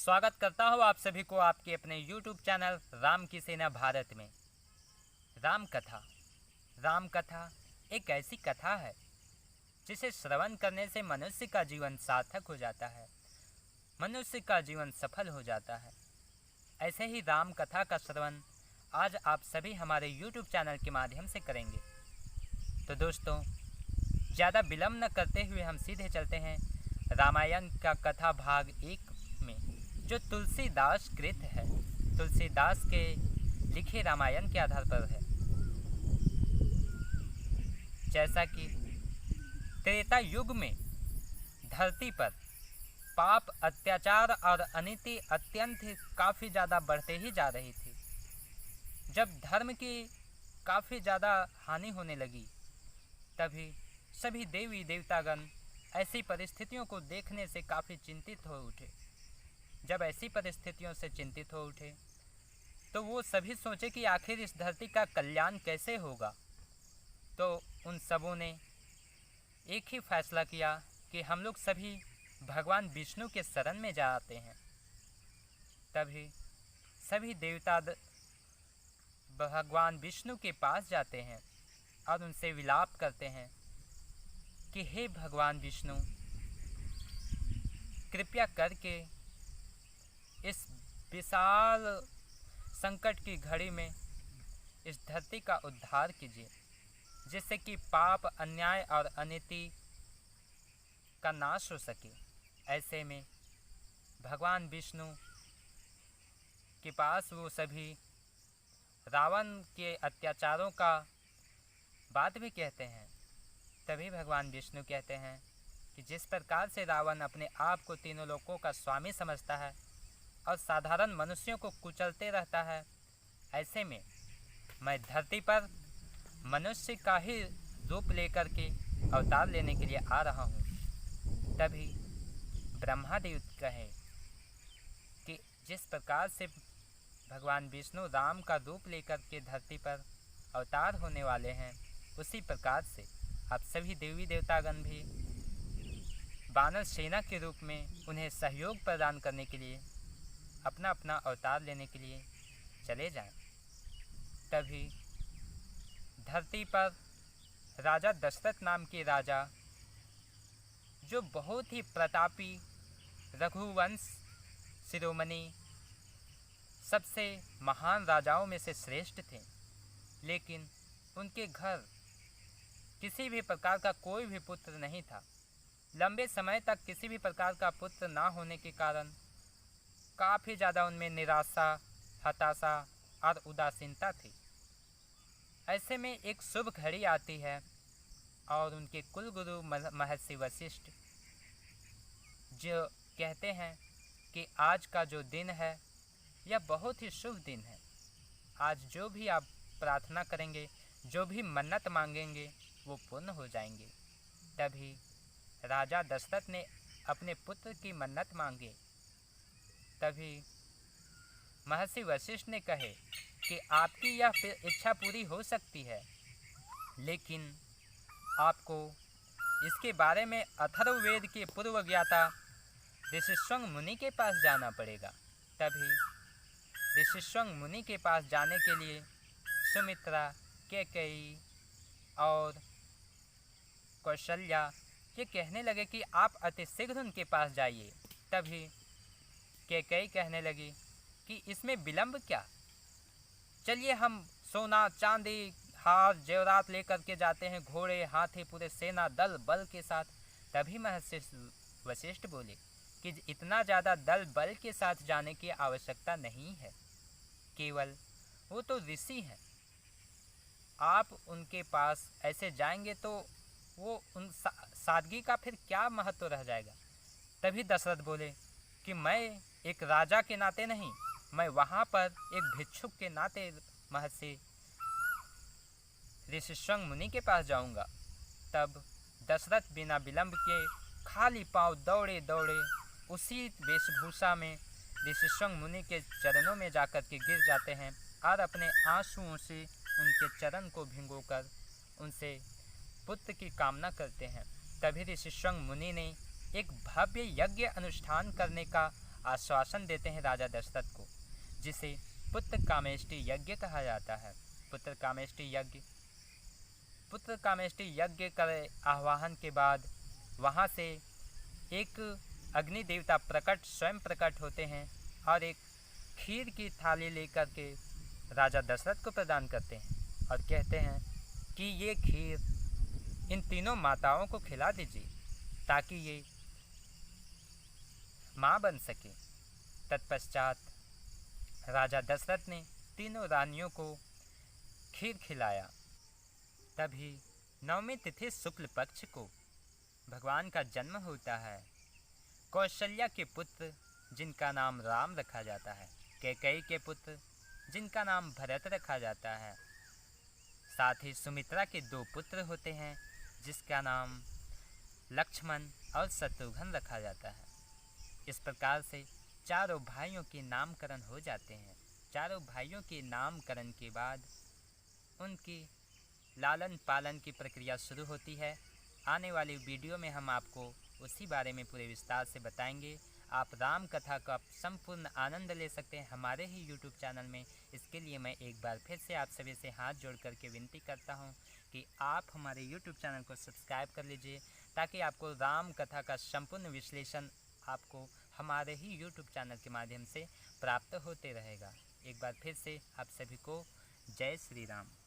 स्वागत करता हूँ आप सभी को आपके अपने YouTube चैनल राम की सेना भारत में। राम कथा। राम कथा एक ऐसी कथा है जिसे श्रवण करने से मनुष्य का जीवन सार्थक हो जाता है, मनुष्य का जीवन सफल हो जाता है। ऐसे ही राम कथा का श्रवण आज आप सभी हमारे YouTube चैनल के माध्यम से करेंगे। तो दोस्तों, ज़्यादा विलम्ब न करते हुए हम सीधे चलते हैं रामायण का कथा भाग 1 में, जो तुलसीदास कृत है, तुलसीदास के लिखे रामायण के आधार पर है। जैसा कि त्रेता युग में धरती पर पाप, अत्याचार और अनीति अत्यंत काफ़ी ज़्यादा बढ़ते ही जा रही थी। जब धर्म की काफ़ी ज़्यादा हानि होने लगी, तभी सभी देवी देवतागण ऐसी परिस्थितियों को देखने से काफ़ी चिंतित हो उठे। जब ऐसी परिस्थितियों से चिंतित हो उठे तो वो सभी सोचे कि आखिर इस धरती का कल्याण कैसे होगा। तो उन सबों ने एक ही फैसला किया कि हम लोग सभी भगवान विष्णु के शरण में जाते हैं। तभी सभी देवता भगवान विष्णु के पास जाते हैं और उनसे विलाप करते हैं कि हे भगवान विष्णु, कृपया करके इस विशाल संकट की घड़ी में इस धरती का उद्धार कीजिए, जिससे कि पाप, अन्याय और अनीति का नाश हो सके। ऐसे में भगवान विष्णु के पास वो सभी रावण के अत्याचारों का बात भी कहते हैं। तभी भगवान विष्णु कहते हैं कि जिस प्रकार से रावण अपने आप को तीनों लोकों का स्वामी समझता है और साधारण मनुष्यों को कुचलते रहता है, ऐसे में मैं धरती पर मनुष्य का ही रूप लेकर के अवतार लेने के लिए आ रहा हूँ। तभी ब्रह्मादेव कहे कि जिस प्रकार से भगवान विष्णु राम का रूप लेकर के धरती पर अवतार होने वाले हैं, उसी प्रकार से आप सभी देवी देवतागण भी वानर सेना के रूप में उन्हें सहयोग प्रदान करने के लिए अपना अपना अवतार लेने के लिए चले जाएं। तभी धरती पर राजा दशरथ नाम के राजा, जो बहुत ही प्रतापी रघुवंश शिरोमणि सबसे महान राजाओं में से श्रेष्ठ थे, लेकिन उनके घर किसी भी प्रकार का कोई भी पुत्र नहीं था। लंबे समय तक किसी भी प्रकार का पुत्र ना होने के कारण काफ़ी ज़्यादा उनमें निराशा, हताशा और उदासीनता थी। ऐसे में एक शुभ घड़ी आती है और उनके कुलगुरु महर्षि वशिष्ठ जो कहते हैं कि आज का जो दिन है यह बहुत ही शुभ दिन है। आज जो भी आप प्रार्थना करेंगे, जो भी मन्नत मांगेंगे, वो पूर्ण हो जाएंगे। तभी राजा दशरथ ने अपने पुत्र की मन्नत मांगी। तभी महर्षि वशिष्ठ ने कहे कि आपकी यह इच्छा पूरी हो सकती है, लेकिन आपको इसके बारे में अथर्ववेद के पूर्व ज्ञाता ऋषिशृंग मुनि के पास जाना पड़ेगा। तभी ऋषिशृंग मुनि के पास जाने के लिए सुमित्रा, कैकेयी और कौशल्या ये कहने लगे कि आप अति शीघ्र उनके पास जाइए। तभी कैकेयी कहने लगी कि इसमें विलंब क्या, चलिए हम सोना, चांदी, हार, जेवरात लेकर के जाते हैं, घोड़े, हाथी, पूरे सेना दल बल के साथ। तभी महर्षि वशिष्ठ बोले कि इतना ज़्यादा दल बल के साथ जाने की आवश्यकता नहीं है, केवल वो तो ऋषि हैं, आप उनके पास ऐसे जाएंगे तो वो उन सादगी का फिर क्या महत्व रह जाएगा। तभी दशरथ बोले कि मैं एक राजा के नाते नहीं, मैं वहाँ पर एक भिक्षुक के नाते महर्षि ऋषिशृंग मुनि के पास जाऊँगा। तब दशरथ बिना विलंब के खाली पांव दौड़े दौड़े उसी वेशभूषा में ऋषिशृंग मुनि के चरणों में जाकर के गिर जाते हैं और अपने आंसुओं से उनके चरण को भिगोकर उनसे पुत्र की कामना करते हैं। तभी ऋषिशृंग मुनि ने एक भव्य यज्ञ अनुष्ठान करने का आश्वासन देते हैं राजा दशरथ को, जिसे पुत्र कामेष्टि यज्ञ कहा जाता है। पुत्र कामेष्टि यज्ञ कर आह्वान के बाद वहाँ से एक अग्नि देवता स्वयं प्रकट होते हैं और एक खीर की थाली लेकर के राजा दशरथ को प्रदान करते हैं और कहते हैं कि ये खीर इन तीनों माताओं को खिला दीजिए ताकि ये माँ बन सके। तत्पश्चात राजा दशरथ ने तीनों रानियों को खीर खिलाया। तभी नवमी तिथि शुक्ल पक्ष को भगवान का जन्म होता है। कौशल्या के पुत्र जिनका नाम राम रखा जाता है, कैकेयी के पुत्र जिनका नाम भरत रखा जाता है, साथ ही सुमित्रा के 2 पुत्र होते हैं जिसका नाम लक्ष्मण और शत्रुघ्न रखा जाता है। इस प्रकार से चारों भाइयों के नामकरण हो जाते हैं। चारों भाइयों के नामकरण के बाद उनकी लालन पालन की प्रक्रिया शुरू होती है। आने वाली वीडियो में हम आपको उसी बारे में पूरे विस्तार से बताएंगे। आप राम कथा का संपूर्ण आनंद ले सकते हैं हमारे ही YouTube चैनल में। इसके लिए मैं एक बार फिर से आप सभी से हाथ जोड़ करके विनती करता हूं कि आप हमारे YouTube चैनल को सब्सक्राइब कर लीजिए ताकि आपको राम कथा का संपूर्ण विश्लेषण आपको हमारे ही YouTube चैनल के माध्यम से प्राप्त होते रहेगा। एक बार फिर से आप सभी को जय श्री राम।